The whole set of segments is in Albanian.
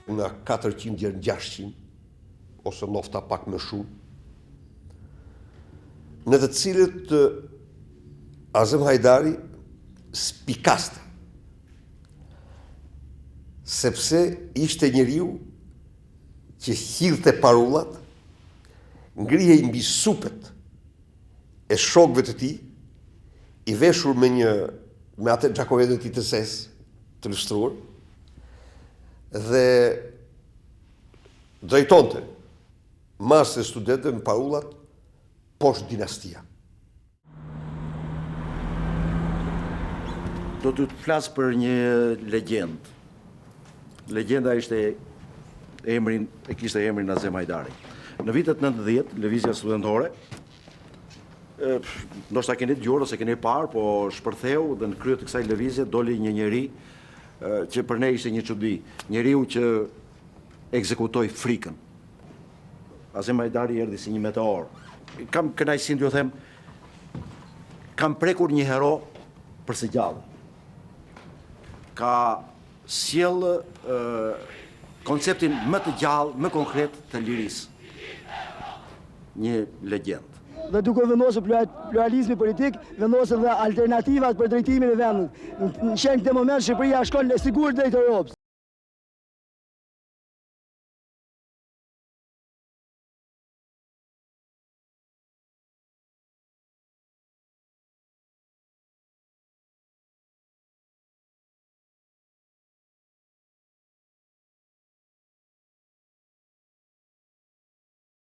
nga 400 deri në 600, ose nofta pak më shumë, në të cilët Azem Hajdari spikaste, sepse ishte njeriu që hidhte parullat, ngrihej mbi supet e shokëve të tij, i veshur me atë xhakovetën e tij të zezë, të lustruar, dhe drejtonte masën e studentëve me parullat poshtë dinastia. Do të flas për një legjend. Legjenda kishte emrin Azem Hajdari. Në vitet 90, lëvizja studentore, ndoshta keni dëgjuar ose keni parë, po shpërtheu dhe në krye të kësaj lëvizje doli një njeri që për ne ishte një çudi, njeriu që ekzekutoi frikën. Azem Hajdari erdhi si një meteor. Kam kënaqësinë t'ju them, kam prekur një hero për së gjallë. Ka sjell konceptin më të gjallë, më konkret të lirisë. Një legjend. Dhe duke vendosur pluralizmi politik, vendosur dhe alternativat për drejtimin e vendit. Në këtë moment Shqipëria shkon në sigurt drejt Europës.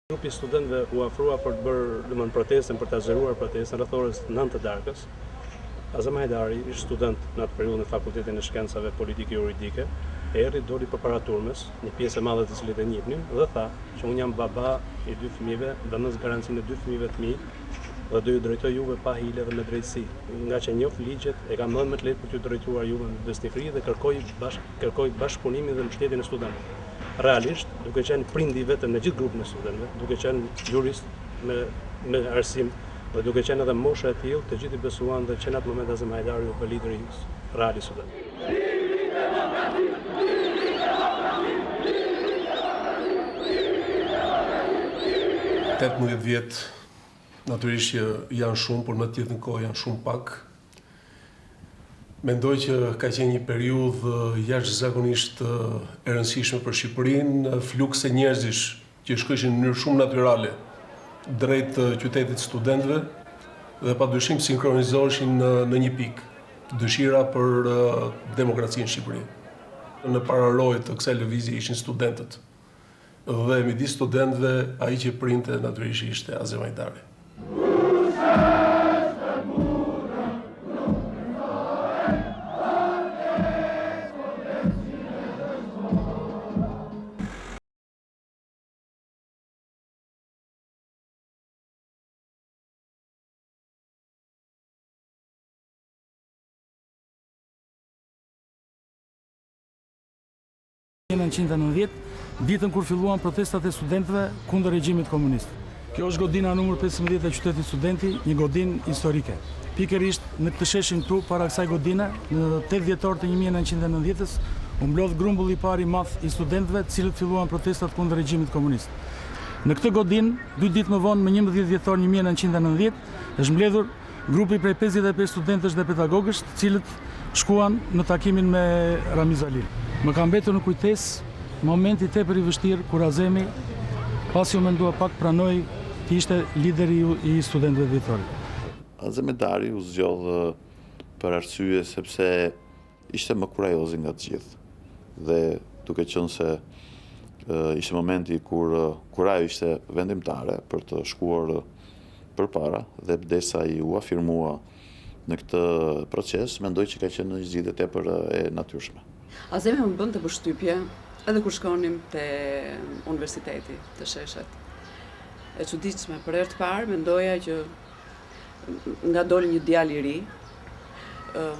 Grupi studentëve u afrua për të bërë protestën, për të azhëruar protestën rreth orës 9 të darkës. Azem Hajdari, ishte student në atë periudhë në Fakultetin e Shkencave Politike Juridike, erdhi doli përpara turmës, një pjesë e madhe të cilët e njihnin, dhe tha që unë jam baba i 2 fëmijëve, dënës garancinë e 2 fëmijëve të mi, dhe do ju drejtoj juve pa hile dhe me drejtësi. Nga që njoh ligjet, e kam dhënë më të lehtë për t'ju drejtuar juve me besnikëri dhe kërkoj bashkëpunimin dhe mbështetjen e studentëve. Realisht, duke qenë prindi vetëm në gjithë grupin e studentëve, duke qenë jurist me arsim dhe duke qenë edhe mosha e tillë, të gjithë i besuan dhe që në atë moment Azem Hajdari u bë lideri real i studentëve. 18 vjet natyrisht që janë shumë, por në të tjetrën kohë janë shumë pak. Mendoj që ka qenë një periudhë jashtëzakonisht e rëndësishme për Shqipërinë, flukse njerëzish që shkojshin në mënyrë shumë natyrale drejt qytetit studentëve dhe padyshim sinkronizoheshin në një pikë, dëshira për demokracinë në Shqipëri. Në paralojë të kësaj lëvizje ishin studentët dhe midis studentëve ai që printe natyrisht ishte Azem Hajdari. Në 1990, ditën kur filluan protestat e studentëve kundër regjimit komunist. Kjo është godina numër 15 e qytetit studenti, një godinë historike. Pikërisht në këtë sheshin këtu, para kësaj godine, në 8 dhjetor të 1990-s, u mblodh grumbull i parë i madh i studentëve, të cilët filluan protestat kundër regjimit komunist. Në këtë godinë, 2 ditë më vonë, më 11 dhjetor 1990, është mbledhur grupi prej 55 studentësh dhe pedagogësh, të cilët shkuan në takimin me Ramiz Ali. Më ka mbetur në kujtesë momenti tepër i vështirë kur Azemi, pasi u mendua pak, pranoi të ishte lideri i studentëve dhjetor. Azem Hajdari u zgjodh për arsye sepse ishte më kurajozi nga të gjithë. Dhe duke qenë se ishte momenti kur ajo ishte vendimtare për të shkuar përpara dhe derisa i u afirmua në këtë proces, mendoj që ka qenë një zgjidhje tepër e natyrshme. Azemi më bënte përshtypje edhe kur shkonim te universiteti të Sheshet. E çuditshme, për herë të parë mendoja që nga doli një djalë i ri,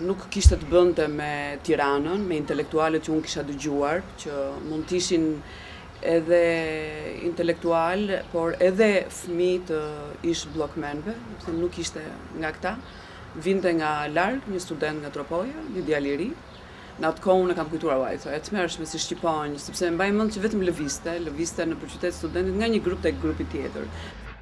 nuk kishte të bënte me Tiranën, me intelektualët që unë kisha dëgjuar, që mund të ishin edhe intelektual, por edhe fëmijë të ish bllokmenëve, nuk ishte nga këta. Vinte nga larg, një student nga Tropoja, një djalë i ri, Në atë kohë unë kam kujtuar vajtë, e tmerrshme si shqiponj, sepse mbaj mend që vetëm lëvizte në qytet studentit nga një grup tek grupi tjetër.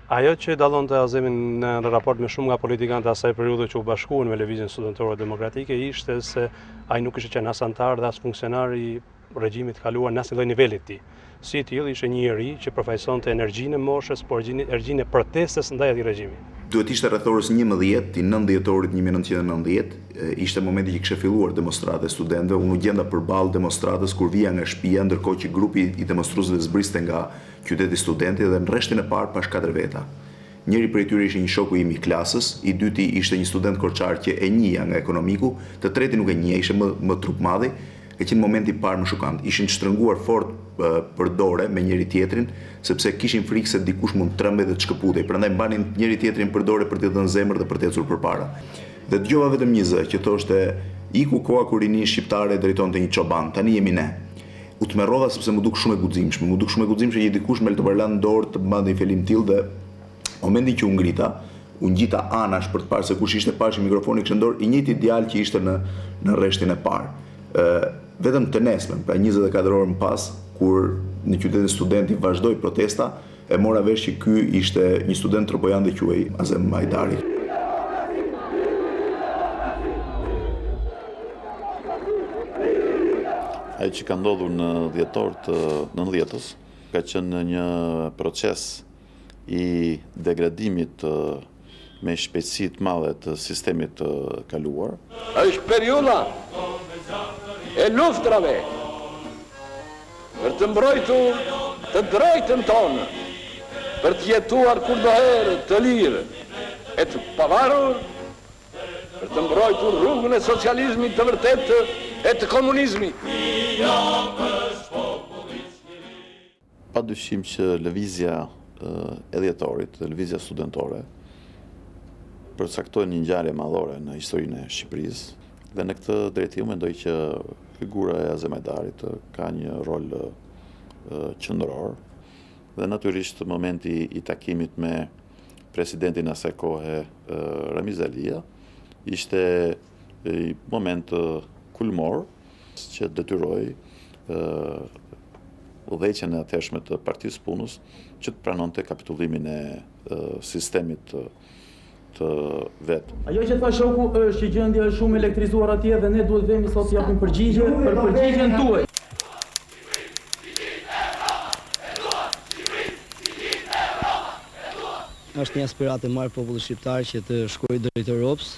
Ajo që dallonte Azemin në raport me shumë nga politikanët e asaj periudhe që u bashkuan me Lëvizjen Studentore Demokratike ishte se ai nuk ishte qenë as antar dhe as funksionar i regjimit të kaluar në asnjë lloj niveli të tij. Si i tillë ishte një njerëz që përfaqësonte energjinë e moshës, por energjinë e protestës ndaj atij regjimi. Duhet ishte rreth orës 11 i 9 dhjetorit 1990, ishte momenti që kishte filluar demonstrata e studentëve. Unë u gjenda përballë demonstratës kur vija nga shtëpia, ndërkohë që grupi i demonstruesve zbriste nga qyteti studenti dhe në rreshtin e parë pash 4 veta. Njëri prej tyre ishte një shoku im i klasës, i dyti ishte një student korçar që e njihja nga ekonomiku, të treti nuk e njihja, ishte më trup madhi. Ka qenë momenti i parë më shokant. Ishin shtrënguar fort për dore me njëri tjetrin, sepse kishin frikë se dikush mund të trembej dhe të shkëputej. Prandaj mbanin njëri tjetrin për dore për t'i dhënë zemër dhe për të ecur përpara. Dhe dëgjova vetëm një zë që thoshte, iku koha kur rini shqiptare drejtonte një çoban, tani jemi ne. U tmerrova sepse më duk shumë e guximshme. Më duk shumë e guximshme që dikush me altoparlant në dorë të mbante një fjalim tillë dhe momentin që u ngrita, u ngjita anash për të parë se kush ishte, pashi mikrofoni kishte dorë i njëjti djalë që ishte në rreshtin e parë. Vetëm të nesmen, pra 24 orë më pas, kur në qytetin studenti vazhdoi protesta, e mora vesh që ky ishte një student tropojan dhe quhej Azem Hajdari. Ai që ka ndodhur në dhjetor të 90-s ka qenë një proces i degradimit me shpejtësi të madhe të sistemit të kaluar. Është periudha e luftrave për të mbrojtur të drejtën tonë, për të jetuar kurdoherë të lirë e të pavarur, për të mbrojtur rrugën e socializmit të vërtetë e të komunizmit. Padyshim që lëvizja e dhjetorit, lëvizja studentore, përcaktojnë një ngjarje madhore në historinë e Shqipërisë. Dhe në këtë drejtim mendoj që figura e Azem Hajdarit ka një rol qendror. Dhe natyrisht momenti i takimit me presidentin asaj kohe Ramiz Alia ishte një moment kulmor që detyroi udhëheqjen e atëhershme të Partisë Punës që të pranonte kapitullimin e sistemit të vet. Ajo që tha shoku është që gjendja është shumë elektrizuar atje dhe ne duhet vemi sot të japim përgjigje për përgjigjen tuaj. Është një aspiratë e marrë populli shqiptar që të shkojë drejt Europës.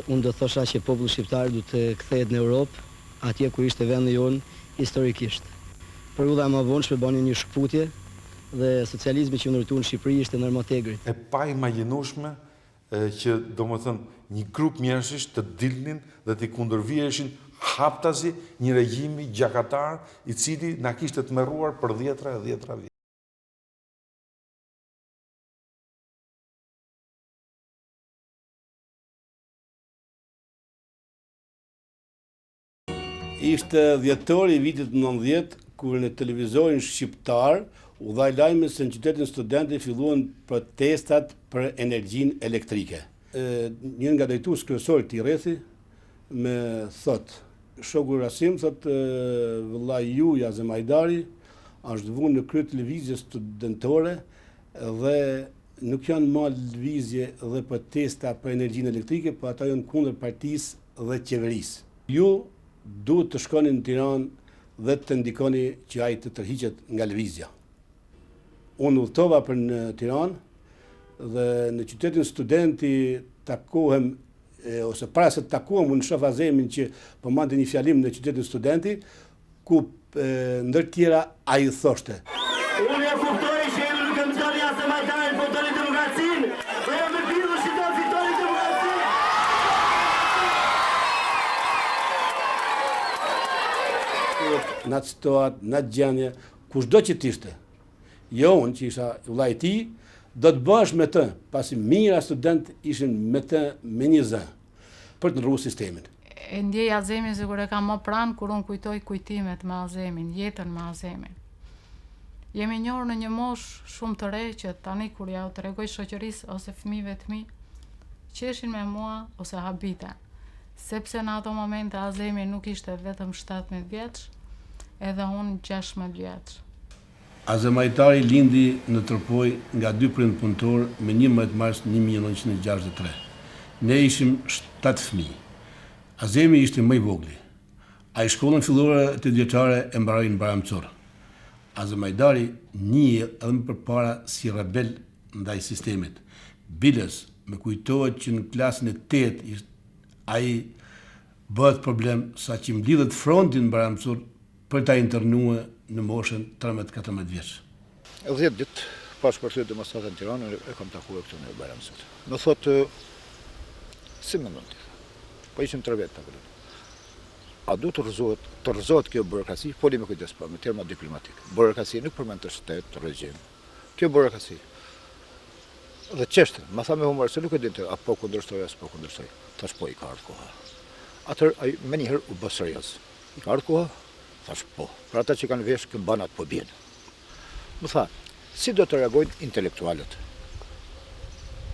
Unë do thosha që populli shqiptar du të kthehet në Europë, atje ku ishte vendi jonë historikisht. Periudha më vonshme bani një shkputje dhe socializmi që ndërtuar në Shqipëri ishte normategrit. E pa imagjinueshme që domethënë një grup njerëzish të dilnin dhe të kundërviheshin haptazi një regjimi gjakatar i cili na kishte tmerruar për 10 vjet. Ishte dhjetori i vitit 90 kur në televizorin shqiptar u dha lajmi se në qytetin studenti filluan protestat për energjinë elektrike. Një nga drejtues kryesor të rrethi me thot, shoku Rasim thot, vëllai juaj Azem Hajdari është vënë në krye të lëvizjes studentore dhe nuk janë më lëvizje dhe protesta për energjinë elektrike, por ata janë kundër partisë dhe qeverisë. Ju duhet të shkoni në Tiranë dhe të ndikoni që ai të tërhiqet nga lëvizja. Unë udhtova për në Tiranë dhe në qytetin studenti takohem, ose para se të takohem, unë shoh Azemin që po mande një fjalim në qytetin studenti, ku ndër tjera ai thoshte. Unë e kuptoj që jemi nuk e mësoni Azem Hajdarin, po doni demokracinë, dhe jam e bindur që do fitoni demokracinë. Në atë situatë, në atë gjendje, kushdo që t'ishte, jo unë që isha vllai i tij, do të bësh me të, pasi mijëra student ishin me të me një zë, për të ndrruar sistemin. E ndjej Azemin sikur e kam më pranë kur unë kujtoj kujtimet me Azemin, jetën me Azemin. Jemi njohur në një moshë shumë të re që tani kur ja u tregoj shoqërisë ose fëmijëve të mi, qeshin me mua ose habiten. sepse në ato momente Azemi nuk ishte vetëm 17 vjeç, edhe unë 16 vjeç. Azemajtari lindi në Tërpoj nga 2 prind punëtor me 11 mars 1963. Ne ishim 7 fëmijë. Azemi ishte më i vogli. Ai shkollën fillore të vjeçare e mbaroi në Baramcor. Azemajdari njihej edhe më përpara si rebel ndaj sistemit. Biles më kujtohet që në klasën e 8 ai bëhet problem sa që mblidhet frontin në Baramcor për ta internuar në moshën 13-14 vjeç. 10 ditë pas përthyet demonstratën në Tiranë e kam takuar këtu në Baramcor. Më thotë si mendon ti? Po ishim 3 vjet apo. A du të rrëzohet kjo burokrasi, foli me kujdes pa, me terma diplomatik. Burokrasi nuk përmend të shtet, regjim. Kjo burokrasi. Dhe çështë, ma tha me humor se nuk e dinte apo kundërshtoj as po kundërshtoj. Tash po i ka ardhur koha. Atëherë ai më njëherë u bë serioz. I ka ardhur koha? Tash po. Për ata që kanë vesh që banat po bien. Më tha, si do të reagojnë intelektualët?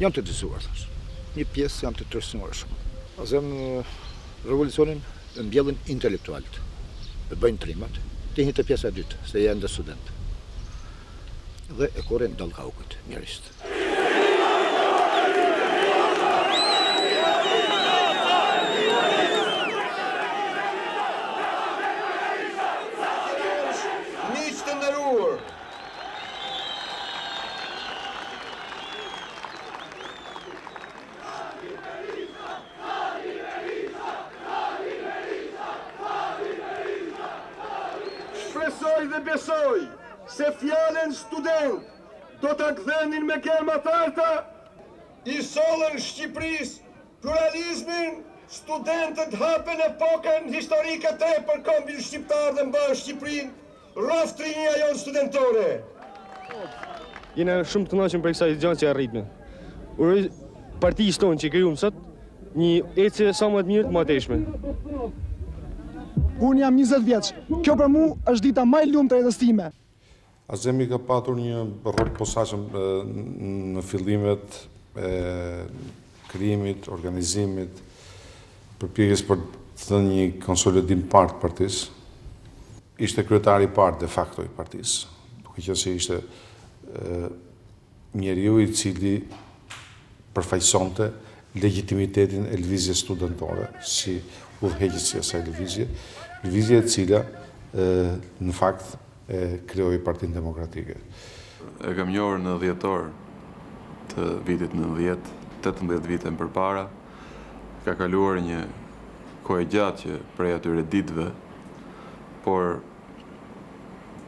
Janë të dëzuar, thash. Një pjesë janë të tërësuar shumë. Azem revolucionin e mbjellin intelektualët. E bëjnë trimat, të hinë të pjesa e dytë, se janë dhe student. Dhe e koren dalkaukët, njerësht. Miq të nderuar, Shpresoj dhe besoj se fjallën student do të gdhenin me kerma të alta i sollën Shqipërisë, pluralizmin, studentët hapen epokën historike të re për kombin shqiptar dhe mban Shqipërinë, rroft rinia jonë studentore. Jena shumë të kënaqur për kësaj gjë që arritme. Uroj partisë tonë që krijuam sot një ecje sa më të mirë të mëtejshme. Unë jam 20 vjeç. Kjo për mua është dita më e lumtur e jetës time. Azemi ka patur një rol posaçëm në fillimet e krijimit, organizimit, përpjekjes për të thënë një konsolidim partë partisë. Ishte kryetari i partë de facto i partisë, duke qenë se ishte njeriu i cili përfaqësonte legitimitetin e lëvizjes studentore si udhëheqësi e asaj lëvizje, lëvizje e cila në fakt e krijoi Partinë Demokratike. E kam njohur në dhjetor të vitit 90, 18 vite më përpara, ka kaluar një kohë gjatë që prej atyre ditëve, por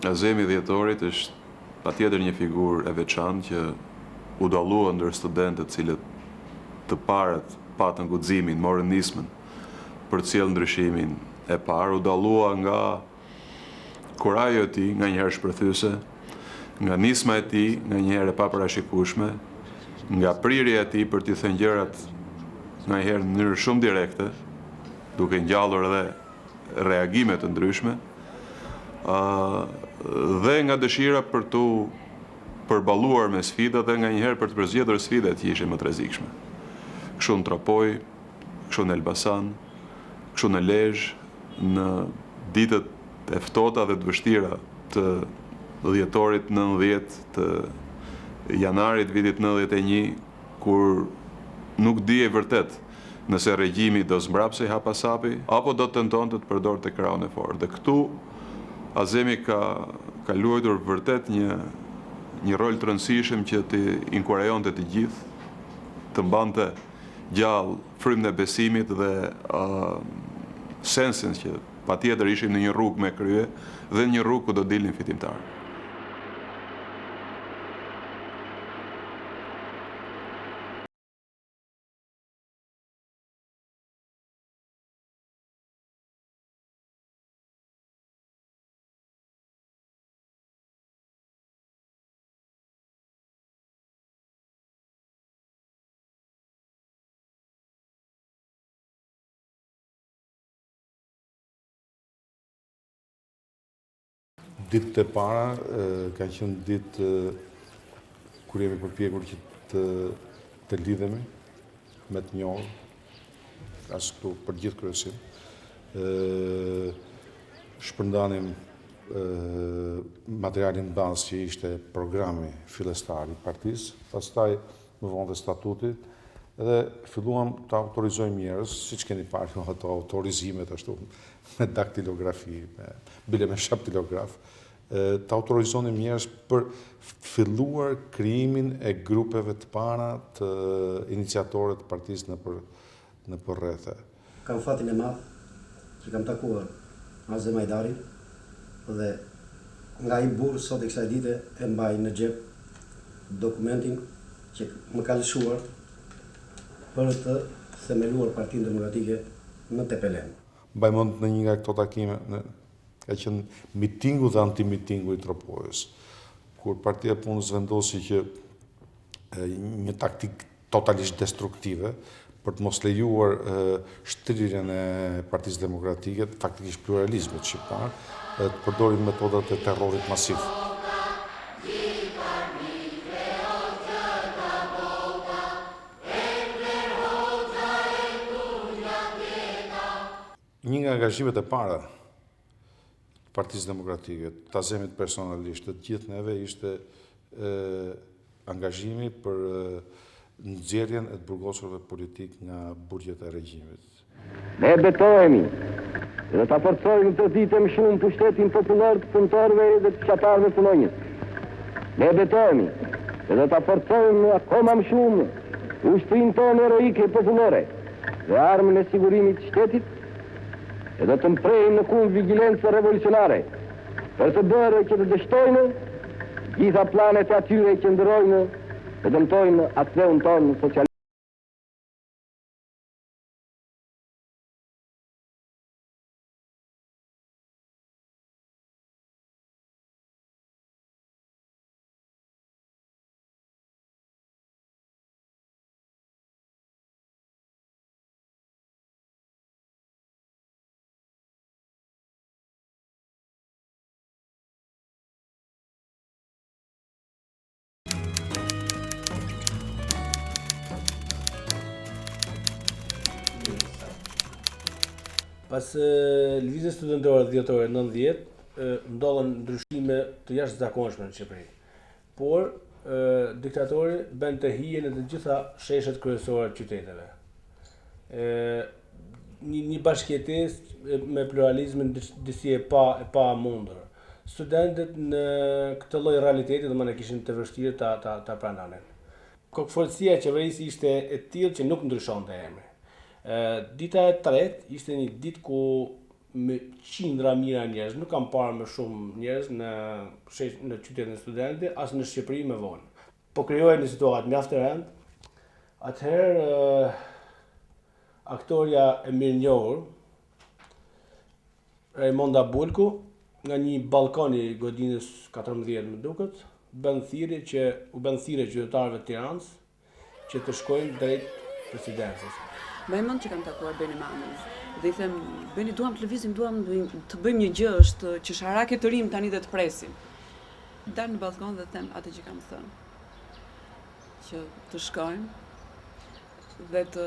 Azemi Dhjetorit është patjetër një figurë e veçantë që u dallua ndër studentët cilët të parët patën guximin, morën nismën për të sjellë ndryshimin e parë, u dallua nga kurajo e tij, nga njëherë shpërthyese, nga nisma e tij, nga njëherë e paparashikueshme, nga prirja e tij për t'i thënë gjërat nga njëherë në mënyrë shumë direkte, duke ngjallur edhe reagime të ndryshme, dhe nga dëshira për t'u përballuar me sfidat dhe nga njëherë për të përzgjedhur sfidat që ishin më të rrezikshme. Kështu në Tropoj, kështu në Elbasan, kështu në Lezhë, në ditët e ftohta dhe të vështira të dhjetorit 90, të janarit vitit 91, kur nuk dije vërtet nëse regjimi do zmbrapsej hapasapi, apo do të tentonte të përdorte krahun e fortë. Dhe këtu Azemi ka luajtur vërtet një rol të rëndësishëm që të inkurajonte të gjithë, të mbante gjallë frymën e besimit dhe sensin që patjetër ishim në një rrugë me krye dhe një rrugë ku do dilnin fitimtarë. Ditët e para kanë qenë ditë kur jemi përpjekur që të lidhemi me të njohur, as këtu për gjithë kryesin. Shpërndanim materialin bazë që ishte programi fillestar i partisë, pastaj më vonë dhe statutit, edhe filluam të autorizojmë njerëz, siç keni parë ato autorizimet ashtu me daktilografi, bile me shaptilograf, të autorizonim njerëz për filluar krijimin e grupeve të para të iniciatorëve të partisë në rrethe. Kam fatin e madh që kam takuar Azem Hajdari dhe nga i burr sot e kësaj dite e mbaj në xhep dokumentin që më ka lëshuar për të themeluar Partinë Demokratike në Tepelen. Mbaj mend në një nga këto takime, ka qenë mitingu dhe antimitingu i Tropojës, kur Partia e Punës vendosi që një taktik totalisht destruktive për të mos lejuar shtrirjen e Partisë Demokratike, faktikisht pluralizmit shqiptar, të përdorin metodat e terrorit masiv. Një nga angazhimet e para të Partisë Demokratike, të Azemit personalisht, të gjithë neve, ishte angazhimi për nxjerrjen e të burgosurve politik nga burgjet e regjimit. Ne betohemi dhe ta forcojmë të ditë më shumë pushtetin popullor të punëtorëve dhe të fshatarëve punonjës. Ne betohemi dhe ta forcojmë akoma më shumë ushtrinë tonë heroike popullore dhe armën e sigurimit të shtetit, edhe të mprejmë në kundër vigjilencë revolucionare, për të bërë që të dështojnë gjitha planet e atyre që ndërojnë dhe dëmtojnë atë dheun tonë socialistë. Pas lëvizjes studentore dhjetore 90, ndodhen ndryshime të jashtëzakonshme në Shqipëri. Por diktatori bën të hijen në të gjitha sheshet kryesore të qyteteve. Një bashkëjetesë me pluralizmin disi e pa mundur. Studentët në këtë lloj realiteti domethënë kishin të vështirë ta pranonin. Kokëforcia e qeverisë ishte e tillë që nuk ndryshonte emri. Dita e tretë ishte një ditë ku me qindra mijëra njerëz, nuk kam parë më shumë njerëz në qytetin e studentit, as në Shqipëri më vonë. Po krijohej një situatë mjaft e rëndë. Atëherë aktoria e mirënjohur Raimonda Bulku, nga një balkon i godinës 14 më duket, u bën thirrje qytetarëve të Tiranës që të shkojnë drejt presidencës. Mbaj mend që kam takuar Beni Mamën dhe i them, Beni, duam të lëvizim, duam të bëjmë një gjë që sharake të rim tani dhe të presim. Dal në balkon dhe them atë që kam thënë, që të shkojmë dhe të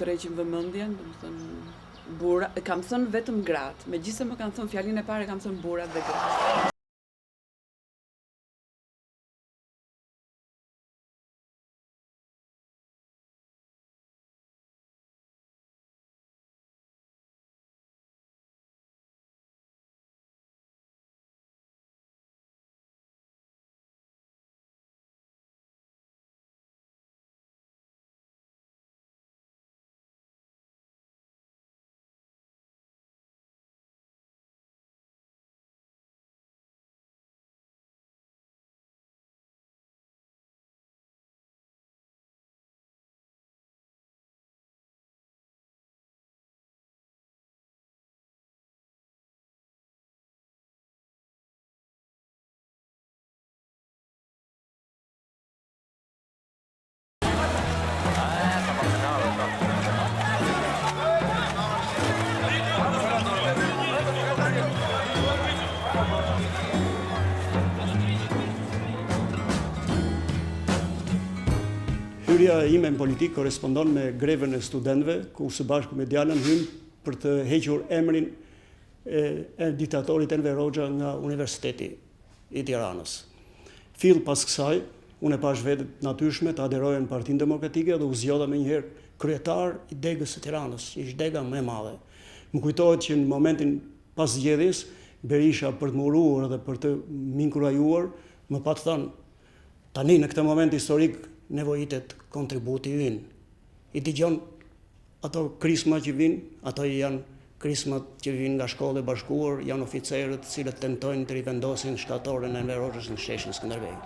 tërheqim vëmendjen, domethënë kam thënë vetëm gratë, megjithëse më kanë thënë fjalinë e parë kam thënë burrat dhe gratë. Hyrja ime në politikë korespondon me grevën e studentëve, ku së bashku me djalën hym për të hequr emrin e diktatorit Enver Hoxha nga Universiteti i Tiranës. Fill pas kësaj, unë e pash vetë natyrshme të aderoja në Partinë Demokratike dhe u zgjodha menjëherë kryetar i degës së Tiranës, që ishte dega më e madhe. Më kujtohet që në momentin pas zgjedhjes, Berisha për të më uruar dhe për të më inkurajuar, më pa të thënë, tani në këtë moment historik nevojitet kontributi ynë. I dëgjon ato krisma që vinë, ato janë krismat që vinë nga shkollë e bashkuar, janë oficerët cilët tentojnë të rivendosin shtatorën e Enver Hoxhës në sheshin Skënderbej.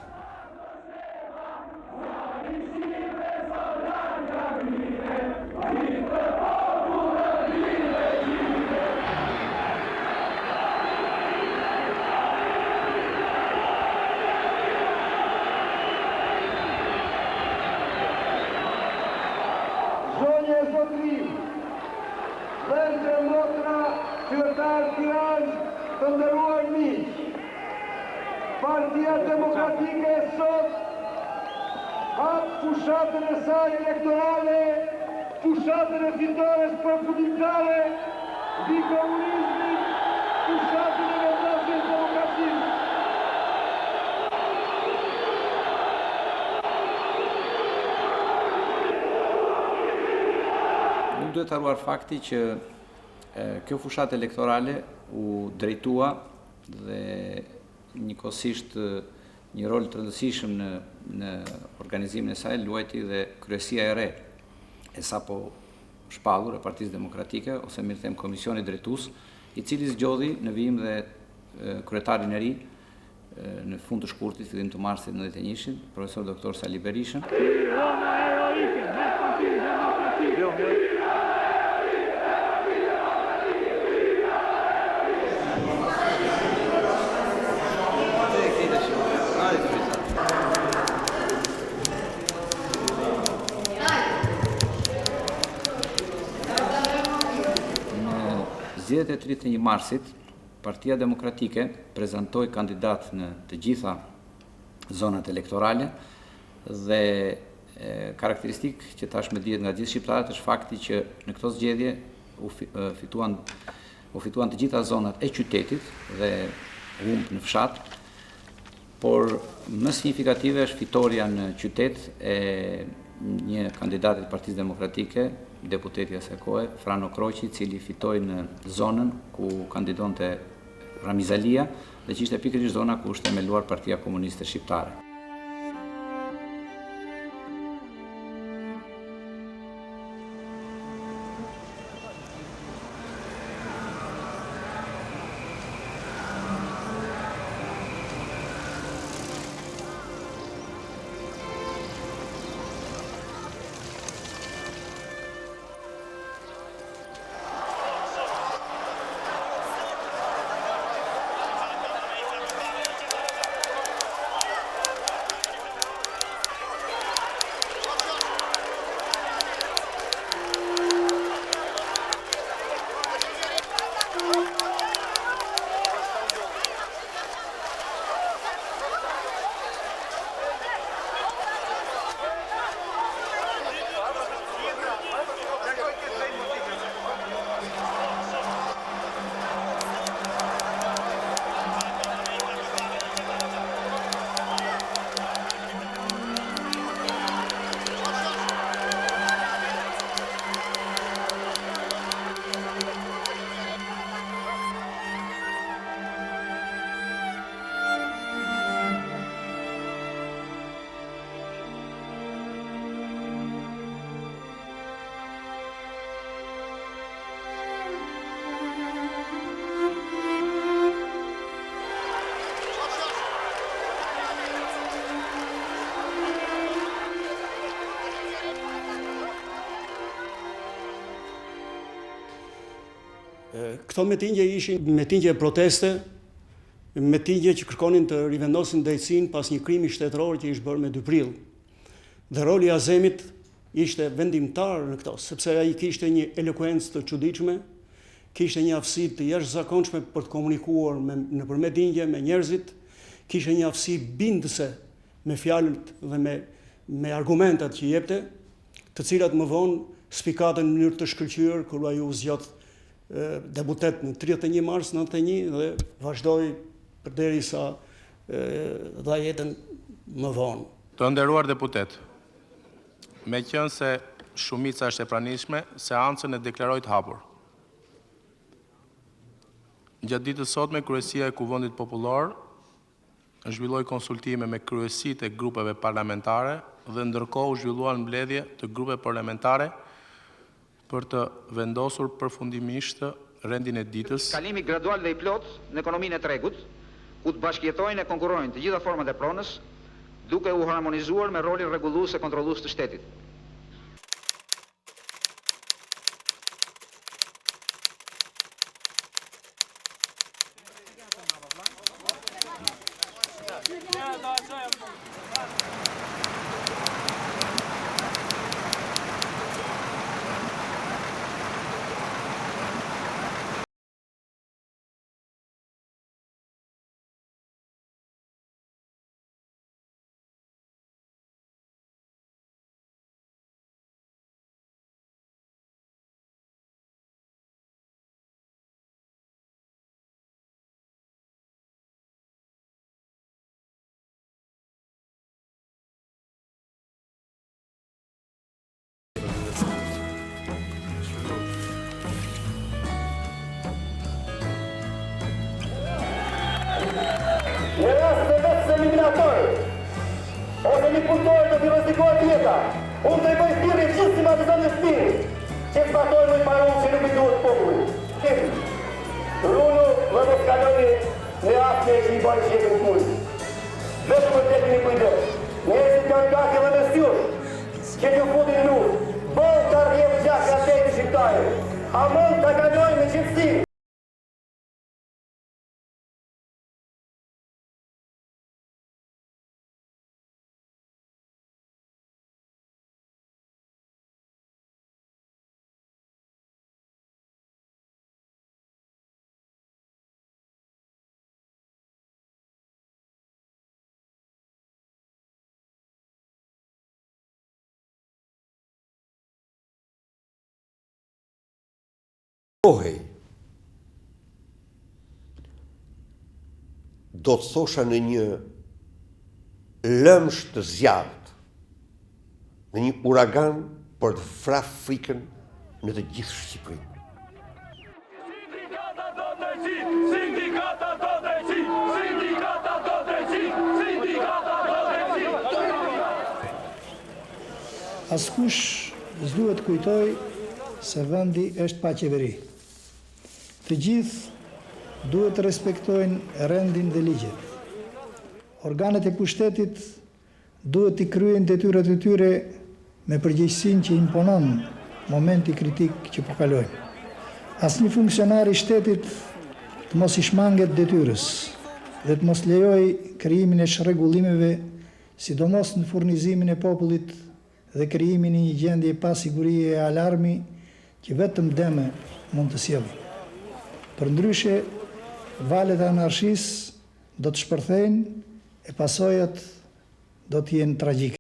Zonje e zotri, vendre motra, qytetar Tiranë, të nderuar miq. Partia Demokratike sot hap fushatën e saj elektorale, fushatën e fitores përfundimtare mbi komunizmin, fushatën e vendosjes demokracisë. Nuk duhet të harruar fakti që kjo fushat elektorale u drejtua dhe njëkohësisht një rol të rëndësishëm në organizimin e saj luajti dhe kryesia e re e sapo shpallur e Partisë Demokratike, ose mirë them Komisioni Drejtues, i cili zgjodhi në vijim dhe kryetarin e ri në fund të shkurtit, fillim të marsit 91, profesor doktor Sali Berishën. Zgjedhjet e 31 marsit, Partia Demokratike prezantoi kandidat në të gjitha zonat elektorale dhe karakteristik që tashmë dihet nga gjithë shqiptarët është fakti që në këto zgjedhje u fituan të gjitha zonat e qytetit dhe humb në fshat, por më signifikative është fitoria në qytet e një kandidatit Partisë Demokratike, deputeti asaj kohe, Frano Kroqi, i cili fitoi në zonën ku kandidonte Ramiz Alia dhe që ishte pikërisht zona ku është themeluar Partia Komuniste Shqiptare. Këto mitingje ishin mitingje proteste, mitingje që kërkonin të rivendosin drejtësinë pas një krimi shtetëror që ishte bërë me 2 prill. Dhe roli i Azemit ishte vendimtar në këto, sepse ai kishte një elokuencë të çuditshme, kishte një aftësi të jashtëzakonshme për të komunikuar nëpërmjet dinjve me njerëzit, kishte një aftësi bindëse me fjalët dhe me me argumentat që jepte, të cilat më vonë sfikatën në mënyrë të shkëlqyer kur ai u zgjat deputet në 31 mars 91 dhe vazhdoi përderisa dha jetën më vonë. Të nderuar deputet, me qenë se shumica është e pranishme, seancën e deklaroj të hapur. Gjatë ditës sotme, Kryesia e Kuvendit Popullor zhvilloi konsultime me kryesitë e grupeve parlamentare dhe ndërkohë u zhvilluan mbledhje të grupeve parlamentare për të vendosur përfundimisht rendin e ditës. Kalimi gradual dhe i plot në ekonominë e tregut, ku të bashkëjetojnë e konkurrojnë të gjitha format e pronës, duke u harmonizuar me rolin rregullues e kontrollues të shtetit. Në rast të vetës eliminator, ose një punëtor të rrezikohet jeta, unë të i bëj thirrje gjithë simpatizantë të shpirit, që zbatojnë me paronë që nuk i duhet popullit. Runu dhe mos kaloni në asnjë që i bën shefin punë. Vetëm të keni kujdes. Njerëzit kanë gati dhe mesjush, që ju futin në luftë. Bon të rrjedh gjakë atëti shqiptare. A mund të kalojnë me qetësi? Do të thosha në një lëmsh të zjarrt, në një uragan për të vrarë frikën në të gjithë Shqipërinë. Sindikata do drejtësi, sindikata do drejtësi, sindikata do drejtësi, sindikata do drejtësi. Askush s'duhet kujtoj se vendi është pa qeveri. Të gjithë duhet të respektojnë rendin dhe ligjet. Organet e pushtetit duhet të kryejnë detyrat e tyre me përgjegjësinë që imponon momenti kritik që po kalojmë. Asnjë funksionar i shtetit të mos i shmanget detyrës dhe të mos lejojë krijimin e çrregullimeve, sidomos në furnizimin e popullit dhe krijimin e një gjendje pasigurie e alarmi që vetëm deme mund të sjellë. Përndryshe, valet e anarkisë do të shpërthejnë e pasojat do të jenë tragjike.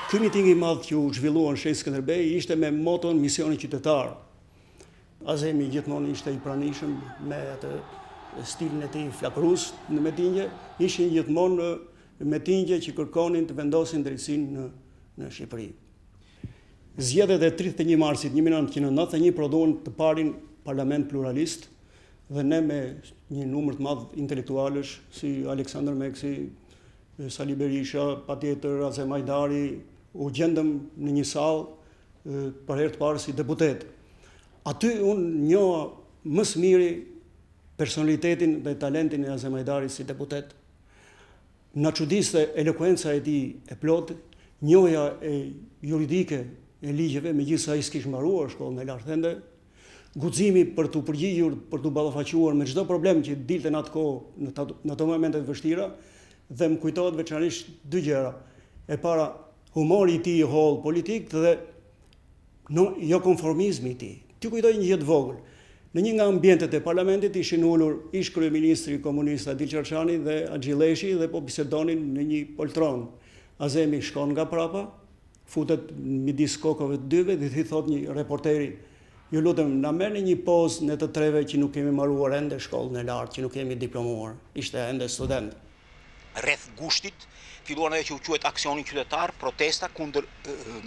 Ky miting i madh që u zhvillua në Shesh Skënderbej ishte me moton misioni qytetar. Azemi gjithmonë ishte i pranishëm me atë stilin e tij flakërus në mitingje, ishin gjithmonë mitingje që kërkonin të vendosin drejtësinë në Shqipëri. Zgjedhjet e 31 marsit 1991 prodhuan të parin parlament pluralist dhe ne me një numër të madh intelektualësh si Aleksandër Meksi, Sali Berisha, patjetër Azem Hajdari, u gjendëm në një sallë për herë të parë si deputet. Aty unë njoha më së miri personalitetin dhe talentin e Azem Hajdarit si deputet. Na çudiste elokuenca e tij e plotë, njohja e juridike e ligjeve, megjithëse ai s'kishte mbaruar shkollën e lartë ende, guximi për të përgjigjur, për të ballafaquar me çdo problem që dilte në atë kohë, në ato momente të vështira, dhe më kujtohet veçanërisht dy gjëra. E para, humori i tij i holl politik dhe jo konformizmi i tij. Ti kujtoj një gjë të vogël. Në një nga ambientet e parlamentit ishin ulur ish kryeministri komunist Adil Çarçani dhe Axhilleshi dhe po bisedonin në një poltron. Azemi shkon nga prapa, futet midis kokave të dyve dhe i thot një reporteri: "Ju lutem, na merrni një pozë në të treve që nuk kemi mbaruar ende shkollën e lartë, që nuk kemi diplomuar." Ishte ende student. Rreth gushtit filluan ajo që u quhet aksioni qytetar, protesta kundër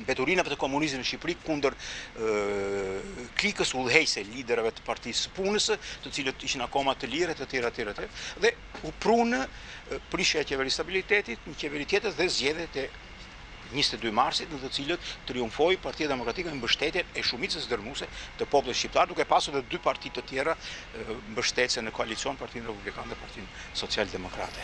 mbeturinave të komunizmit në Shqipëri, kundër klikës udhëheqëse, liderëve të Partisë së Punës, të cilët ishin akoma të lirë, të tjera, dhe u prunë prishja e qeverisë stabilitetit, një qeveri tjetër dhe zgjedhjet e 22 marsit, në të cilët triumfoi Partia Demokratike me mbështetjen e shumicës dërmuese të popullit shqiptar, duke pasur edhe dy parti të tjera mbështetëse në koalicion, Partinë Republikane dhe Partinë Social-Demokrate.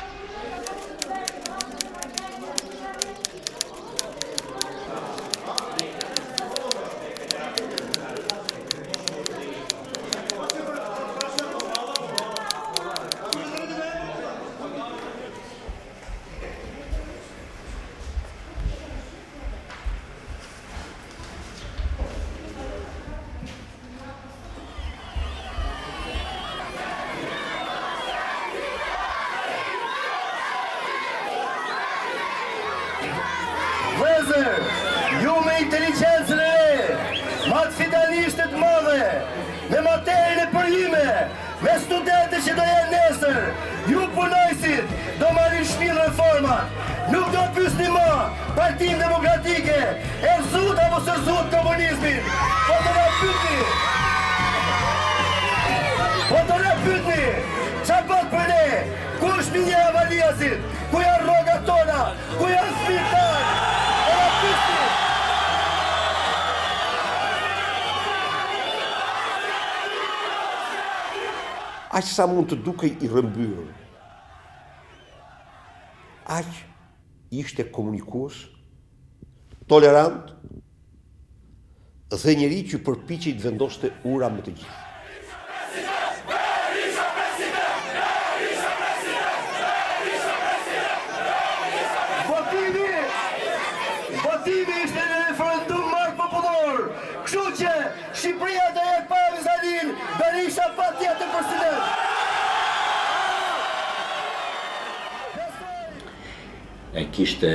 Vëzër, ju me inteligencën e re, matë fidanishtet madhe, me materin e përjime, me studentët që do jenë nesër, ju punojësit do marrin shpill reformat, nuk do pyesni më Partinë Demokratike, e rëzut apo së rëzut komunizmin, po të na pyetni, qa bëtë për ne, ku është minje avaliasit, ku janë rogat tona, ku janë spital, e na pyetni. Aq sa mund të dukej i rrëmbyrë, aq ishte komunikues, tolerant dhe njeri që përpiqej të vendoste ura me të gjithë. Votimi ishte në referendum marrë popullor, kështu që Shqipëria do jetë pa Rizalin, Berisha pa tjetër president. E kishte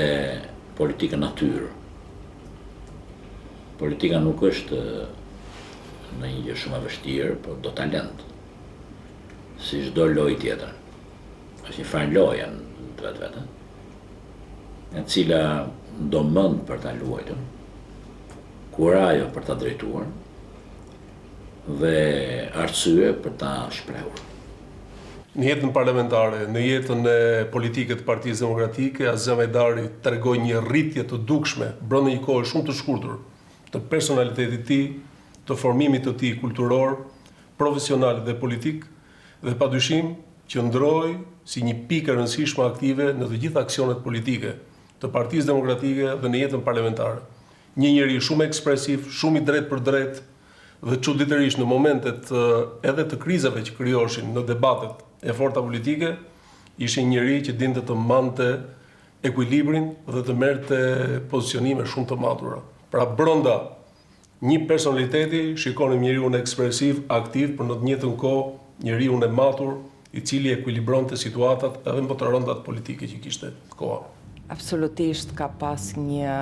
politika natyrë. Politika nuk është në një gjë shumë e vështirë, por do talent. Si çdo lojë tjetër. Është një farë loje në vetë, e cila do mënd për ta luajtur, kurajo për ta drejtuar dhe arsye për ta shprehur. Në jetën parlamentare, në jetën e politike të Partisë Demokratike, Azem Hajdari tregoi një rritje të dukshme brenda një kohe shumë të shkurtër të personalitetit të tij, të formimit të tij kulturor, profesional dhe politik, dhe padyshim që ndroi si një pikë e rëndësishme aktive në të gjitha aksionet politike të Partisë Demokratike dhe në jetën parlamentare. Një njeri shumë ekspresiv, shumë i drejt për drejt, dhe çuditërisht në momentet edhe të krizave që krijoheshin në debatet e forta politike, ishte një njeri që dinte të mante ekuilibrin dhe të merrte pozicionime shumë të matura. Pra brenda një personaliteti shikonim njeriu ekspresiv, aktiv, për në të njëjtën kohë njeriu e matur, i cili ekuilibronte situatat edhe në të rëndat politike që kishte koha. Absolutisht ka pas një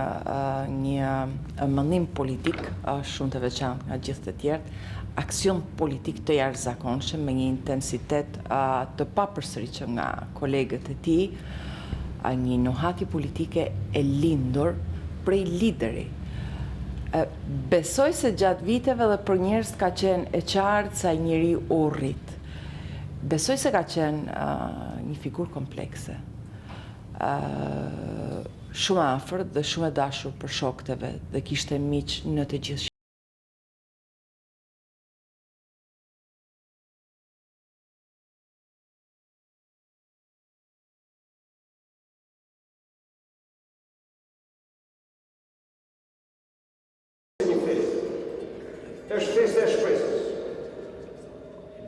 mendim politik shumë të veçantë nga gjithë të tjerë, aksion politik të jashtëzakonshëm me një intensitet të papërsëritshëm nga kolegët e tij, një nuhati politike e lindur prej lideri. Besoj se gjatë viteve dhe për njerëz ka qenë e qartë se ai njeriu u rrit. Besoj se ka qenë një figurë komplekse. shumë afër dhe shumë e dashur për shokët e vet dhe kishte miq në të gjithë. Është festë e shpresës.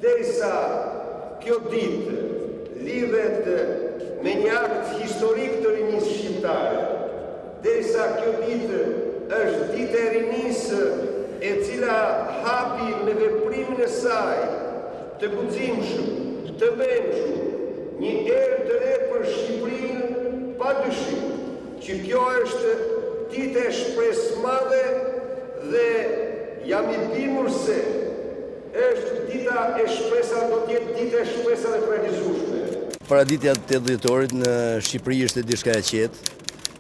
Derisa kjo ditë lidhet me një akt historik të rinisë shqiptare, derisa kjo ditë është ditë e rinisë e cila hapi me veprimin e saj të guximshëm, të mençur, një erë të re për Shqipërinë, pa dyshim që kjo është ditë e shpresë madhe dhe jam i bindur se është dita e shpresa, do t'jetë dita e shpresa dhe të realizueshme. Paraditja të 8 dhjetorit në Shqipëri ishte diçka e qetë,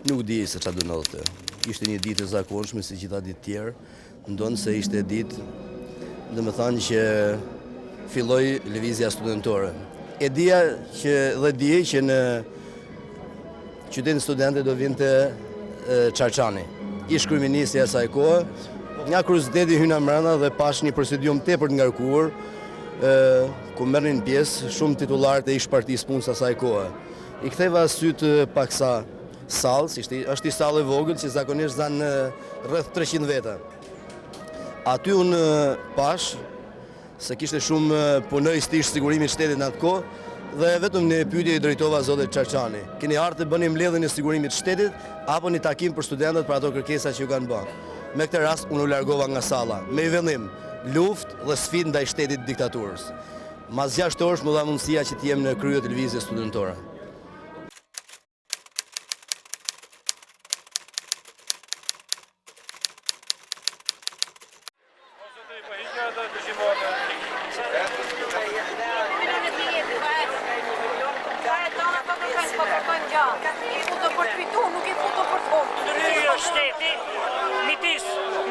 nuk di se çfarë do ndodhte. Ishte një ditë e zakonshme si gjitha ditë tjerë, ndonë se ishte ditë, domethënë që filloi lëvizja studentore. E dija që në qytetin studente do vinte Çarçani, ish kryeministri asaj kohe. Nga kurioziteti hyna mbrenda dhe pash një presidium tepër të ngarkuar, ku merrnin pjesë shumë titullarë të ish-partisë punës asaj kohe. I ktheva syt paksa sallë, është një sallë e vogël që zakonisht zanë rreth 300 veta. Aty unë pash se kishte shumë punojës të ish sigurimit shtetit në atë kohë dhe vetëm në pyetje i drejtova zotit Çarçani. Keni ardhur të bëni mbledhjen e sigurimit shtetit apo një takim për studentët për ato kërkesa që ju kanë bërë? Me këtë rast, unë u largova nga salla, me i vendim, luftë dhe sfidë ndaj shtetit diktaturës. Mas 6 orësh më dha mundësia që t'jem në krye të lëvizjes studentore.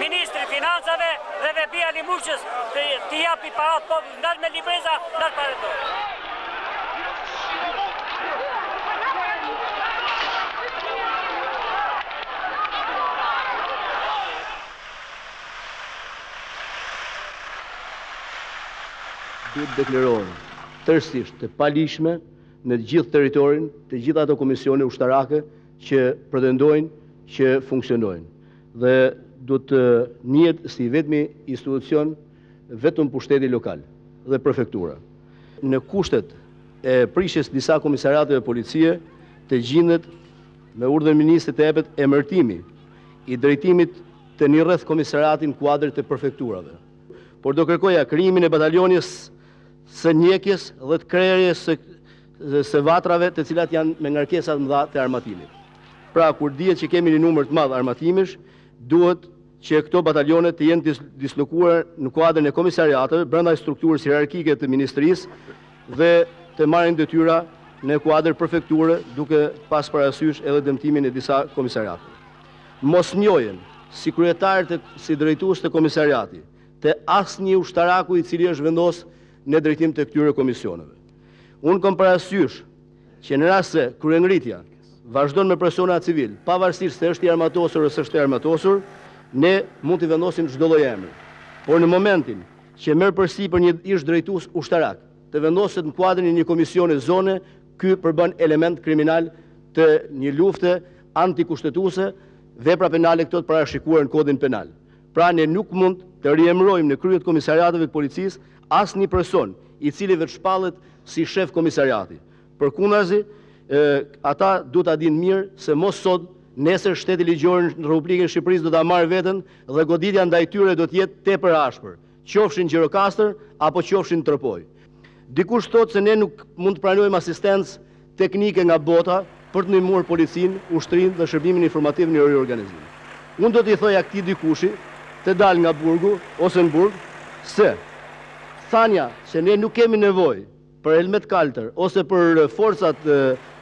Ministri Financave dhe Vepia Limushës të japi parat popullit, ndash me libreza, ndash pareto. Duhet deklarohen tërësisht të palishme në gjithë territorin, të gjitha ato komisione ushtarake që pretendojnë që funksionojnë. Dhe do të njihet si vetmi institucion vetëm pushteti lokal dhe prefektura. Në kushtet e prishjes disa komisariateve policie të gjendet me urdhën ministrit të jepet emërtimi i drejtimit të një rreth komisariatin kuadër të prefekturave. Por do kërkoja krijimin e batalionit së njekjes dhe të krerjes së vatrave të cilat janë me ngarkesa të mëdha të armatimit. Pra, kur dihet që kemi një numër të madh armatimish, duhet që këto batalionet të jenë dislokuar në kuadrën e komisariateve brenda strukturës hierarkike të ministrisë dhe të marrin detyra në kuadër prefekture, duke pas parasysh edhe dëmtimin e disa komisariateve. Mos njohen si kryetarët si drejtues të komisariatit të asnjë ushtaraku i cili është vendos në drejtim të këtyre komisioneve. Unë kam parasysh që në rast se kryengritja vazhdon me persona civil, pavarësisht se është i armatosur ose është i armatosur, ne mund të vendosim çdo lloj emri. Por në momentin që merr përsipër një ish drejtues ushtarak, të vendoset në kuadrin e një komisione zone, ky përbën element kriminal të një lufte antikushtetuese, vepra penale këto të parashikuar në kodin penal. Pra ne nuk mund të riemrojmë në kryet komisariateve të policisë asnjë person i cili vetë shpallet si shef komisariati. Përkundazi, ata du ta dinë mirë se mos sot, nesër shteti ligjor në Republikën e Shqipërisë do ta marrë veten dhe goditja ndaj tyre do të jetë tepër ashpër, qofshin Gjirokastër apo qofshin Tropoj. Dikush thotë se ne nuk mund të pranojmë asistencë teknike nga bota për të ndihmuar policinë, ushtrinë dhe shërbimin informativ në riorganizim. Unë do t'i thoja këtij dikushi të dalë nga burgu ose në burg se thania se ne nuk kemi nevojë për helmet kaltër ose për forcat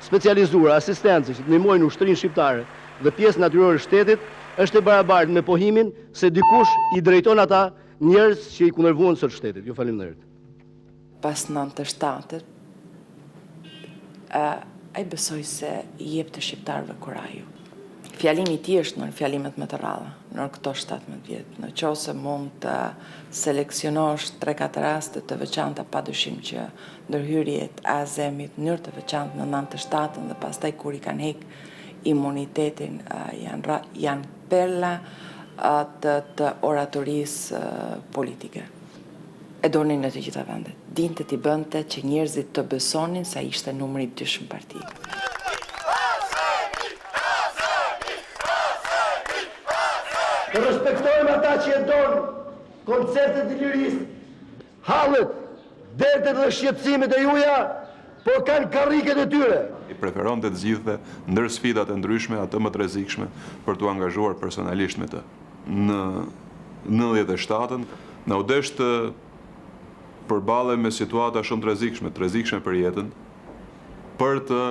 specializuara, asistencë që të ndihmojnë ushtrinë shqiptare dhe pjesë natyrore shtetit, është e barabartë me pohimin se dikush i drejton ata njerëz që i kundërvuan sot shtetit. Ju faleminderit. Pas 97-të, ai besoi se i jep të shqiptarëve kuraju. Fjalimi i tij është në fjalimet më të rralla, në këto 17 vjet. Në qoftë se mund të seleksionosh 3-4 raste të veçanta, padyshim që ndërhyrjet e Azemit në mënyrë të veçantë në 97 dhe pastaj kur i kanë heq imunitetin janë perla të oratorisë politike. E donin në të gjitha vendet. Dinte t'i bënte që njerëzit të besonin sa ishte numri 2 në parti. Të respektojmë ata që e donë koncertet e lirisë, hallet, dertet dhe shqetësimet e juja, por kanë karriket e tyre. I preferon të zgjidhte ndër sfidat e ndryshme atë më të rrezikshme për t'u angazhuar personalisht me të. Në 97-ën na u desh të përballem me situata shumë të rrezikshme për jetën, për të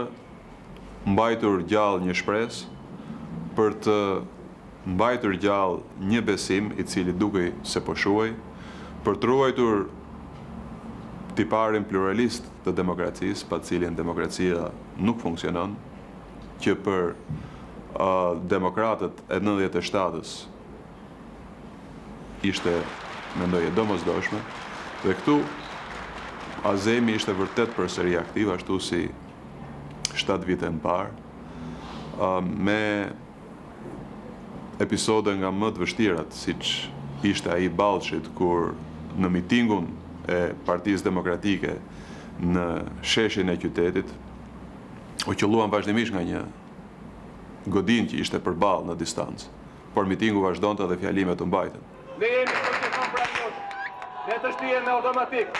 mbajtur gjallë një shpresë, për të mbajtur gjallë një besim i cili dukej se po shuaj, për të ruajtur tiparin pluralist të demokracisë, pa cilin demokracia nuk funksionon, që për demokratët e 97-ës ishte, mendoje, domosdoshme, dhe këtu Azemi ishte vërtet përsëri aktiv, ashtu si 7 vite më parë, me episode nga më të vështirat, siç ishte ai Ballshit, kur në mitingun e Partisë Demokratike në sheshin e qytetit, u qelluan vazhdimisht nga një godinë që ishte përballë në distancë, por mitingu vazhdonte dhe fjalimet u mbajtën. Ne jemi societon praktikoz. Ne të shtihen me automatik,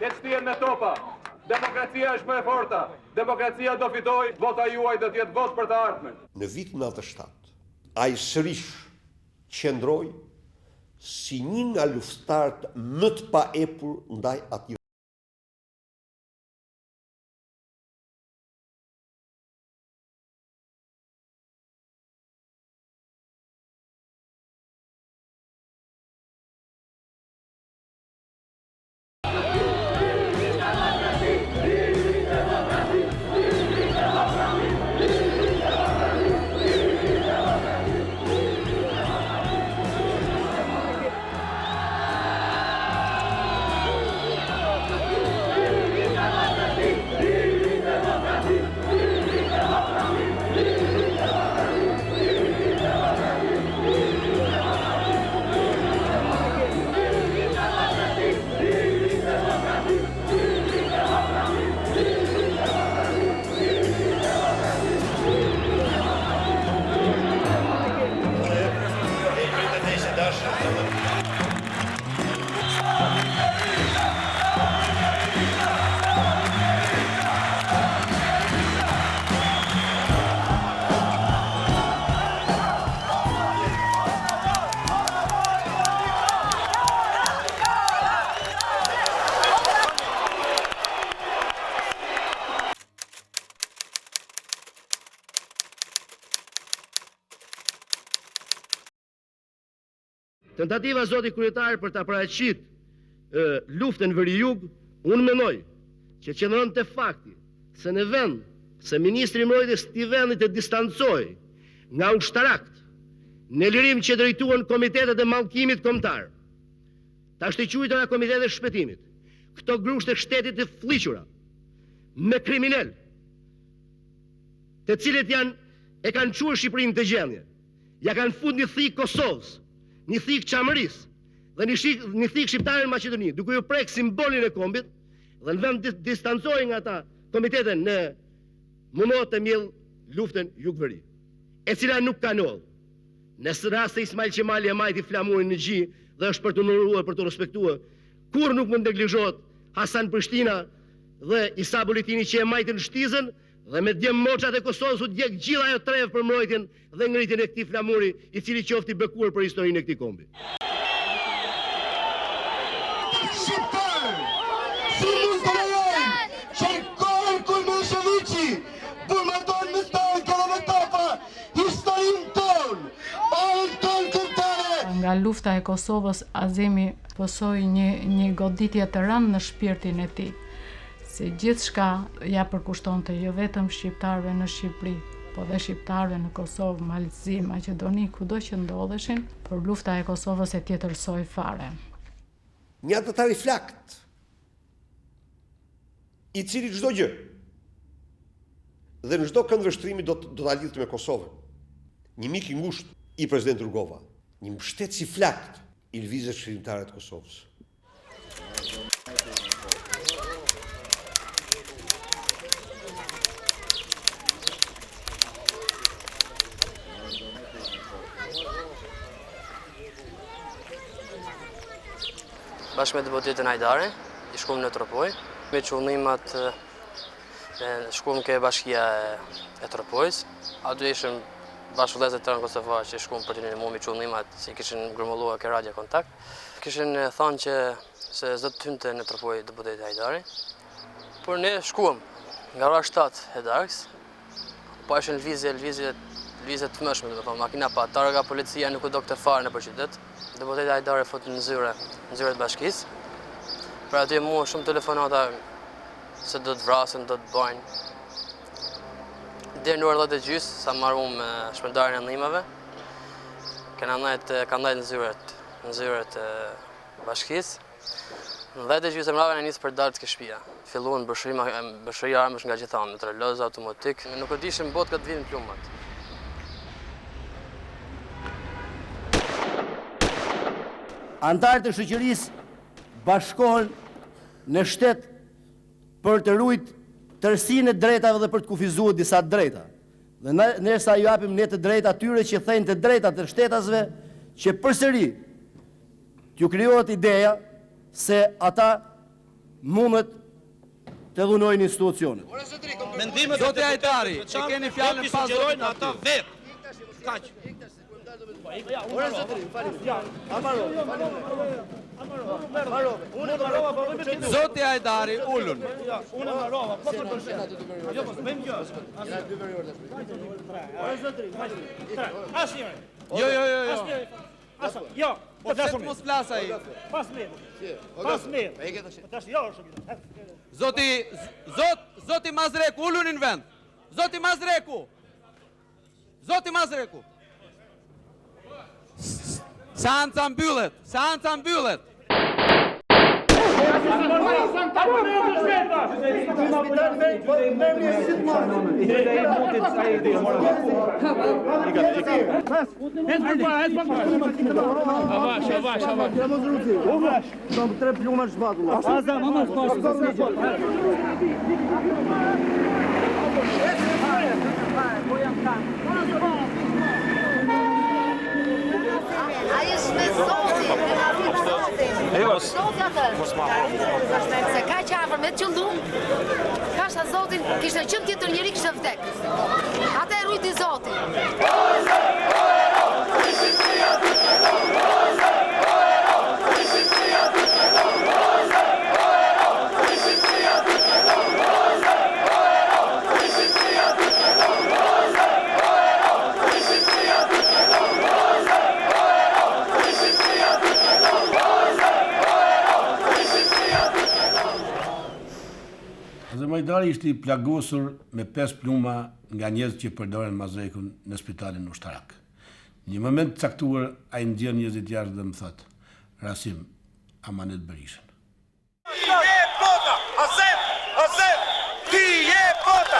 ne të shtihen me topa. Demokracia është më e forta. Demokracia do fitoj, vota juaj do të jetë votë për të ardhmen. Në vitin 97, ai sërish qëndroi si një nga luftarët më të paepur ndaj atij. Tentativa zoti kryetar për ta paraqit luftën veri-jug, unë mendoj që qëndron te fakti se në vend se ministri i mbrojtjes të vendit të distancoi nga ushtarakët në lirim që drejtuan komitetet e mallkimit kombëtar, tash të quajtura komitetet e shpëtimit, këto grushte shtetit të fllihura me kriminal, të cilët e kanë çuar Shqipërinë të gjendje, ja kanë futur në thik Kosovës, një thik Çamërisë dhe një thik shqiptare në Maqedoni, duke ju prek simbolin e kombit dhe në vend distancoi nga ata komiteten në mundohet të mbjell luftën jugveri, e cila nuk ka ndodhur. Në rast se Ismail Qemali e majti flamurin në gji dhe është për të onoruar, për të respektuar, kur nuk mund neglizhohet Hasan Prishtina dhe Isa Bulitini që e majtin shtizën, dhe me djem moçat e Kosovës u djeg gjithë ajo trevë për mbrojtjen dhe ngritjen e këtij flamuri, i cili qofti bekuar për historinë e këtij kombi. Shqiptar, si mund të lejojnë që kohën kur Bolsheviqi burmaton me stalka dhe me topa historinë tonë, orën tonë kombëtare. Nga lufta e Kosovës, Azemi posoi një goditje të rëndë në shpirtin e tij. Se gjithçka ja përkushtonte jo vetëm shqiptarëve në Shqipëri, po dhe shqiptarëve në Kosovë, Malzi, Maqedoni, kudo që ndodheshin, por lufta e Kosovës e tjetërsoi fare. Një anëtar i flakt, i cili çdo gjë dhe në çdo këndvështrimi do ta lidhte me Kosovën. Një mik i ngushtë i president Rugova, një mbështetës i flakt i lëvizjes shkrimtare të Kosovës. Bashkë me deputetën Hajdari, i shkuam në Tropoj, me qëllimat shkuam ke bashkia e Tropojës. Aty ishim bashkëvëllezërit tërë në Kosova që shkuam për të ndihmuar me qëllimat që kishin grumulluar ke Radio Kontakt. Kishin thënë që se zot hynte në Tropoj deputeti Hajdari. Por ne shkuam nga ora 7 e darkës, po ishin lëvizje të mëshme, domethënë makina pa targa, policia nuk u dokte fare nëpër qytet. Deputeti Hajdari fut në zyre të bashkisë. Për aty mua shumë telefonata se do të vrasin, do të bajnë. Deri në orën 10:30 sa marrëm me shpërndarjen e ndihmave. Kanë ndajt në zyret e bashkisë. Në 10:30 mbrapa ne nis për dalë të shtëpia. Filluan bëshëri armësh nga gjithë anët, trelëz, automatik. Nuk e dishim botë këtë vitin plumat. Antarët e shoqërisë bashkohen në shtet për të ruajtur tërësinë e drejtave dhe për të kufizuar disa drejta. Dhe ndërsa ju japim ne të drejta atyre që thënë të drejtat e shtetasve, që përsëri t'ju krijohet ideja se ata mundet të dhunojnë institucionet. Mendimet Zoti Hajdari, e keni fjalën pas zotit ata vetë. Kaq. Ora zotri, falim. Zoti Hajdari ulun. Unë marrova, po për shkak. Jo, po bëjmë kjo. Ora zotri, asnjë. Jo. Po pse mos flas ai? Pas mirë. Tash jo. Zoti Mazreku ulun në vend. Zoti Mazreku. Seanca mbyllet. Ai është me Zotin, se ka që afër me të qëllum, ka shta Zotin, kishte qëmë tjetër njëri kishte vdek. Ata e rujti Zotin. Hajdari ishte i plagosur me 5 pluma nga njerëz që përdoren Mazrekun në spitalin ushtarak. Një moment caktuar ai nxjerr njerëzit jashtë dhe më thot: Rasim, amanet Berishën. Ti je pota! Azem! Ti je pota!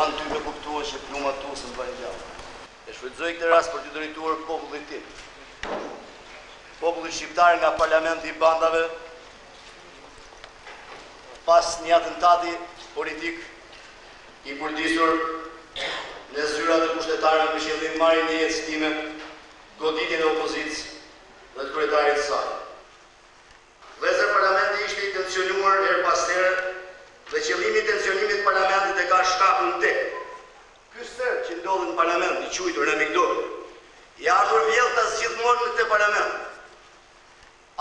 Ty me kuptua që plumat tu së mbajnë gjallë. E shfrytëzoj këtë rast për të drejtuar popullit tim. Popullit shqiptar nga parlamenti i bandave, pas një atentati politik i përdisur në zyrat e kushtetarëve me qëllim marrjen e jetës time, goditjen e opozicës dhe të kryetarit të saj. Vëllezër, parlamenti ishte i tensionuar her pas here dhe qëllimi i tensionimit parlamentit e ka shkakun tek. Ky stër që ndodhi në parlament, i quajtur në Mikdor, i ardhur vjelltas gjithmonë në këtë parlament.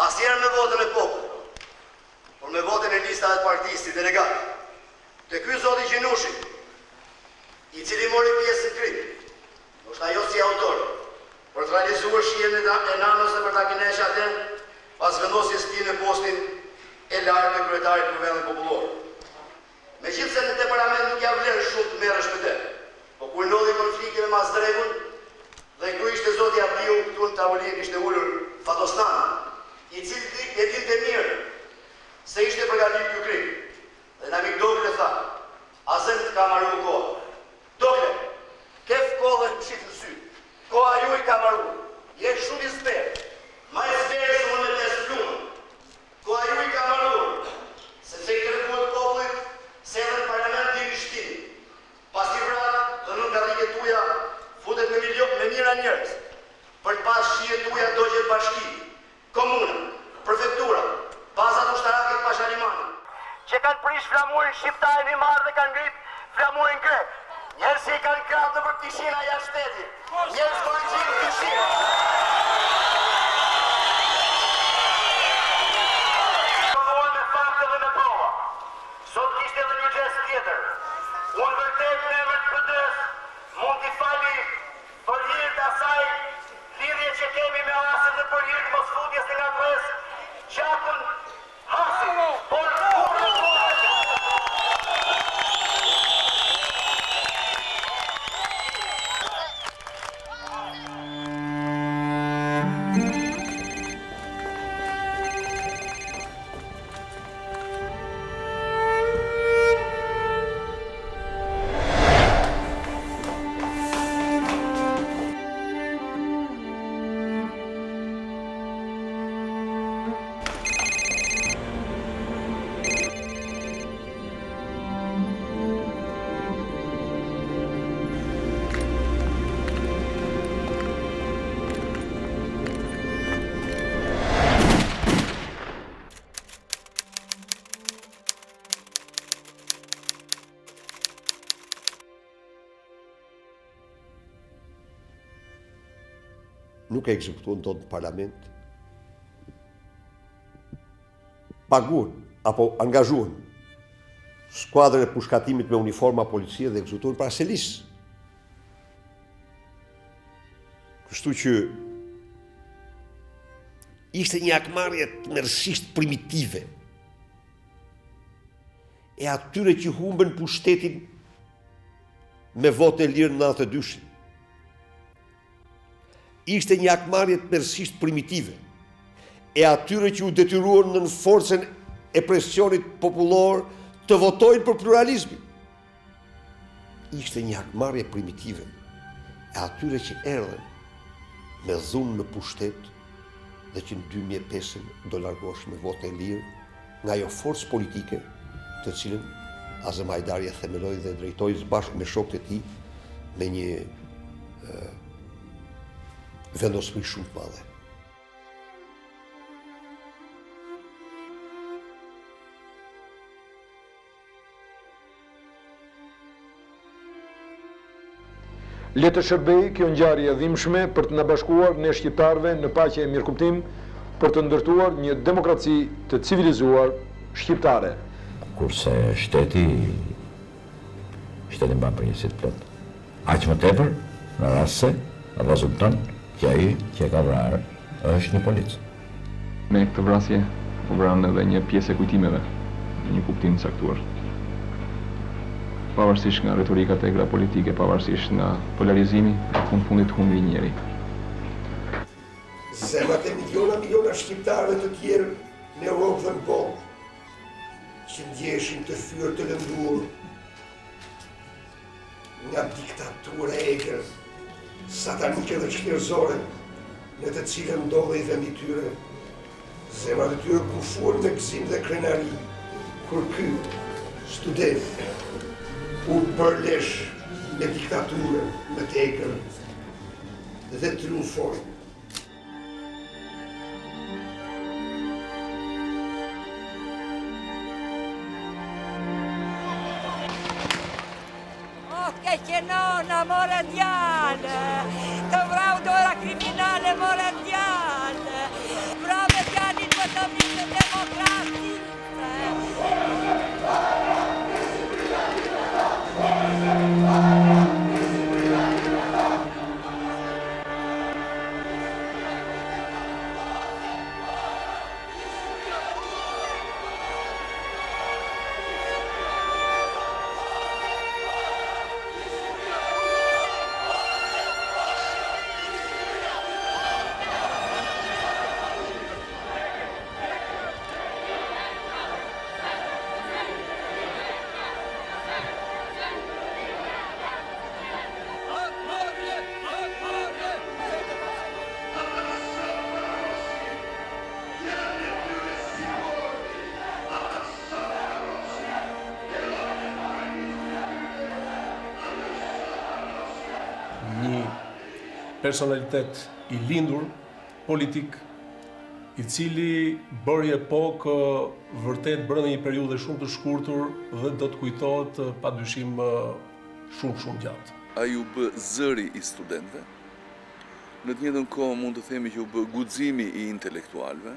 As asnjëherë me votën e popullit, por me votën e listave të partisë si delegat. Te ky zoti Gjinushi, i cili mori pjesë në krim, ndoshta ajo si autor, për të realizuar shihen e nanës dhe për ta kinesh atë pas vendosjes së tij në postin e lartë të kryetarit të Vendit Popullor. Megjithëse në të parlament nuk ja vlen shumë të merresh me të, po kur ndodhi konflikti me Masdregun dhe ku ishte zoti Abiu këtu në tavolinë ishte ulur Fatostan, i cili e dinte mirë se ishte përgatitur ky krim. Dhe na Dokle tha, asën të ka marrë kohë. Dokle, kef kohë dhe shit në sy. Koha ju i ka marrë. Je shumë i zberë. Ma i zberë se më në të plumën. Koha ju i ka marrë. Sepse i kërkuat popullit se edhe në parlament diri shtin. Pas i vratë dhe në karrike tuja futet me mira njerëz. Për të pas shije tuja dogjet bashki, komuna, prefektura, bazat ushtarake të Pashalimanit, që kanë prish flamurin shqiptarin i marrë dhe kanë ngrit flamurin grek. Njerëz që i kanë krahë nëpër Tishina jashtë shtetit. Njerëz që i gjinë Tishina. Provohen me fakte dhe me prova. Sot kishte edhe një gjest tjetër. Unë vërtet në emër të PD-s mund t'i fali për hir të asaj lidhje që kemi me Asin dhe për hir të mosfutjes nga pres Qakun Hasin. Por nuk e ekzekutuan dot në parlament, paguan apo angazhuan skuadrën e pushkatimit me uniforma policie dhe ekzekutuan para selis. Kështu që ishte një akmarrje tmerrsisht primitive e atyre që humbën pushtetin me votë e lirë në 92-shin. Ishte një akmarrje tmerrsisht primitive e atyre që u detyruan në forcën e presionit popullor të votojnë për pluralizmin. Ishte një akmarrje primitive e atyre që erdhen me dhunë në pushtet dhe që në 2005 do largosh me votë e lirë nga ajo forcë politike të cilën Azem Hajdari e themeloi dhe drejtoi bashkë me shokët e tij me një vendosmëri shumë të madhe. Le të shërbej kjo ngjarje e dhimbshme për të na bashkuar ne shqiptarëve në paqe e mirëkuptim për të ndërtuar një demokraci të civilizuar shqiptare. Kurse shteti mban përgjegjësi plot. Aq më tepër në rast se rezulton që ai që ka vrarë është një polic. Me këtë vrasje u vranë edhe një pjesë e kujtimeve, në një kuptim të saktuar. Pavarësisht nga retorika tegra politike, pavarësisht nga polarizimi, në fundit humbi njeri. Zemrat e miliona shqiptarëve të tjerë në Europë dhe në botë, që ndjeshin të fyrë të lënduar nga diktatura e egër, satanike dhe çlirëzore, në të cilën ndodhej vendi tyre, zemrat e tyre kufuan me gëzim dhe krenari, kur ky student u përlesh me diktaturën, me të egër dhe triumfoi. Che cenona mondiale, te vrau dora criminale mondiale, bravo Gianni Një personalitet i lindur, politik, i cili bëri epokë vërtet brenda një periudhe shumë të shkurtër dhe do të kujtohet padyshim shumë gjatë. Ai u bë zëri i studentëve. Në të njëjtën kohë mund të themi që u bë guximi i intelektualëve.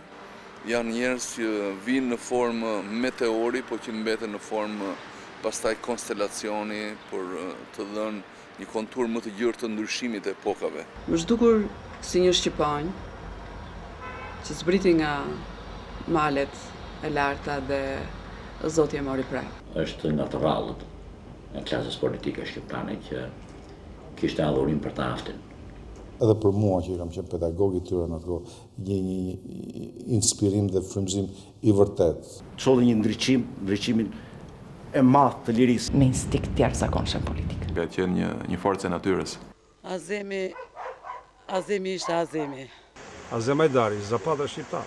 Janë njerëz që vinë në formë meteori, po që mbeten në formë pastaj konstelacioni për të dhënë një kontur më të gjerë të ndryshimit e epokave. Më zhdukur si një shqiponj që zbriti nga malet e larta dhe Zoti e mori prap. Është nga të rrallët e klasës politike shqiptare që kishte adhurim për të aftin. Edhe për mua që kam qenë pedagog i tyre në atë kohë, një inspirim dhe frymëzim i vërtet. Çolli një ndriçimin e madh të lirisë. Me instinkt të jashtëzakonshëm politik. Ka qenë një forcë e natyrës. Azemi ishte Azemi. Azem Hajdari, Zapata shqiptar.